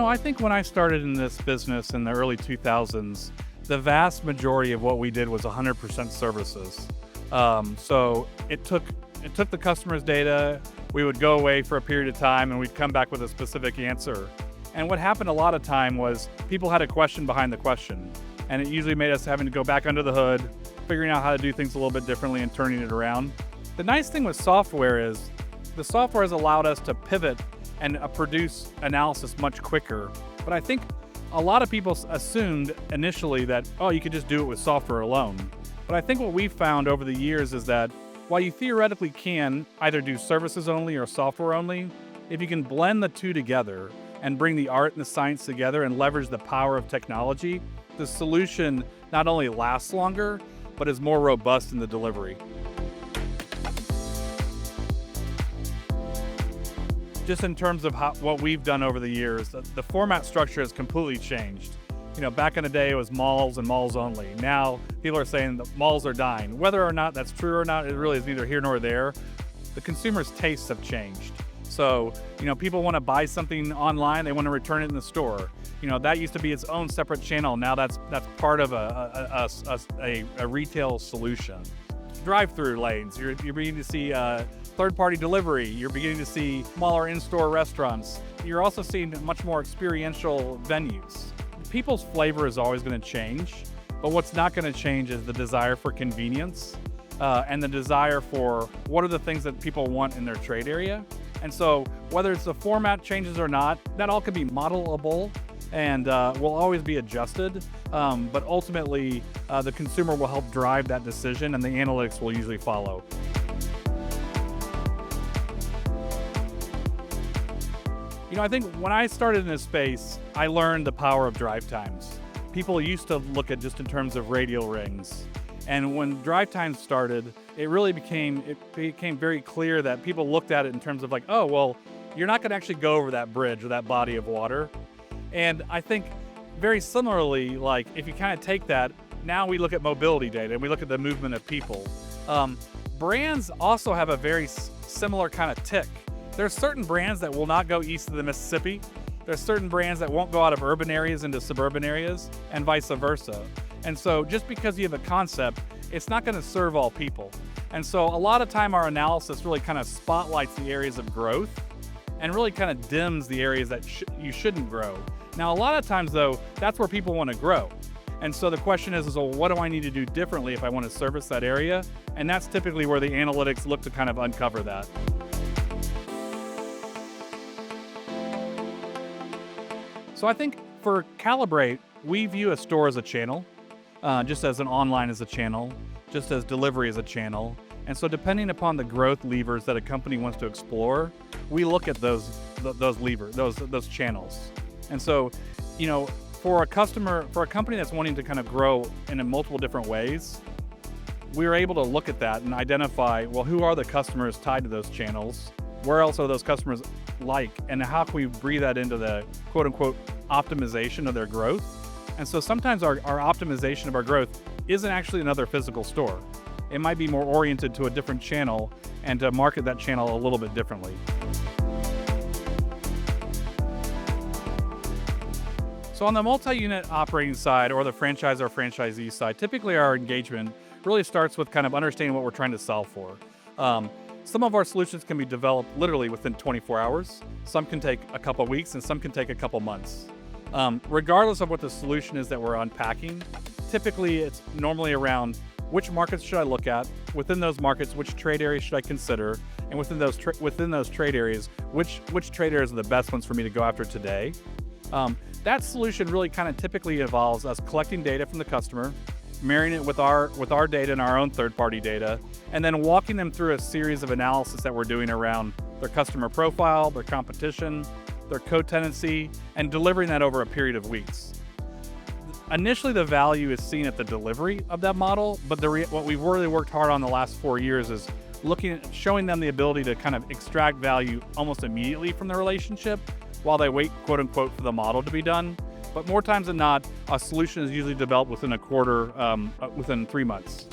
I think when I started in this business in the early 2000s, the vast majority of what we did was 100% services. So it took the customer's data, we would go away for a period of time, and we'd come back with a specific answer. And what happened a lot of time was people had a question behind the question, and it usually made us having to go back under the hood, figuring out how to do things a little bit differently and turning it around. The nice thing with software is the software has allowed us to pivot and produce analysis much quicker. But I think a lot of people assumed initially that, oh, you could just do it with software alone. But I think what we've found over the years is that while you theoretically can either do services only or software only, if you can blend the two together and bring the art and the science together and leverage the power of technology, the solution not only lasts longer, but is more robust in the delivery. Just in terms of what we've done over the years, the format structure has completely changed. Back in the day, it was malls and malls only. Now, people are saying that malls are dying. Whether or not that's true or not, it really is neither here nor there. The consumer's tastes have changed. So, people want to buy something online, they want to return it in the store. That used to be its own separate channel. Now that's part of a retail solution. Drive-through lanes, you're beginning to see third-party delivery. You're beginning to see smaller in-store restaurants. You're also seeing much more experiential venues. People's flavor is always going to change, but what's not going to change is the desire for convenience and the desire for what are the things that people want in their trade area. And so whether it's the format changes or not, that all can be modelable and will always be adjusted. But ultimately, the consumer will help drive that decision and the analytics will usually follow. I think when I started in this space, I learned the power of drive times. People used to look at just in terms of radial rings. And when drive times started, it became very clear that people looked at it in terms of like, oh, well, you're not going to actually go over that bridge or that body of water. And I think very similarly, like if you kind of take that, now we look at mobility data and we look at the movement of people. Brands also have a very similar kind of tick. There's certain brands that will not go east of the Mississippi. There's certain brands that won't go out of urban areas into suburban areas and vice versa. And so just because you have a concept, it's not going to serve all people. And so a lot of time our analysis really kind of spotlights the areas of growth and really kind of dims the areas that you shouldn't grow. Now, a lot of times though, that's where people want to grow. And so the question is, well, what do I need to do differently if I want to service that area? And that's typically where the analytics look to kind of uncover that. So I think for Kalibrate, we view a store as a channel, just as an online as a channel, just as delivery as a channel. And so depending upon the growth levers that a company wants to explore, we look at those channels. And so, for a company that's wanting to kind of grow in multiple different ways, we're able to look at that and identify, well, who are the customers tied to those channels? Where else are those customers like? And how can we breathe that into the quote unquote optimization of their growth? And so sometimes our optimization of our growth isn't actually another physical store. It might be more oriented to a different channel and to market that channel a little bit differently. So on the multi-unit operating side or the franchise or franchisee side, typically our engagement really starts with kind of understanding what we're trying to solve for. Some of our solutions can be developed literally within 24 hours. Some can take a couple weeks and some can take a couple months. Regardless of what the solution is that we're unpacking, typically it's normally around which markets should I look at, within those markets, which trade areas should I consider, and within those trade areas, which trade areas are the best ones for me to go after today. That solution really kind of typically involves us collecting data from the customer, marrying it with our data and our own third-party data, and then walking them through a series of analysis that we're doing around their customer profile, their competition, their co-tenancy, and delivering that over a period of weeks. Initially, the value is seen at the delivery of that model, but what we've really worked hard on the last 4 years is showing them the ability to kind of extract value almost immediately from the relationship while they wait, quote unquote, for the model to be done. But more times than not, a solution is usually developed within a quarter, within 3 months.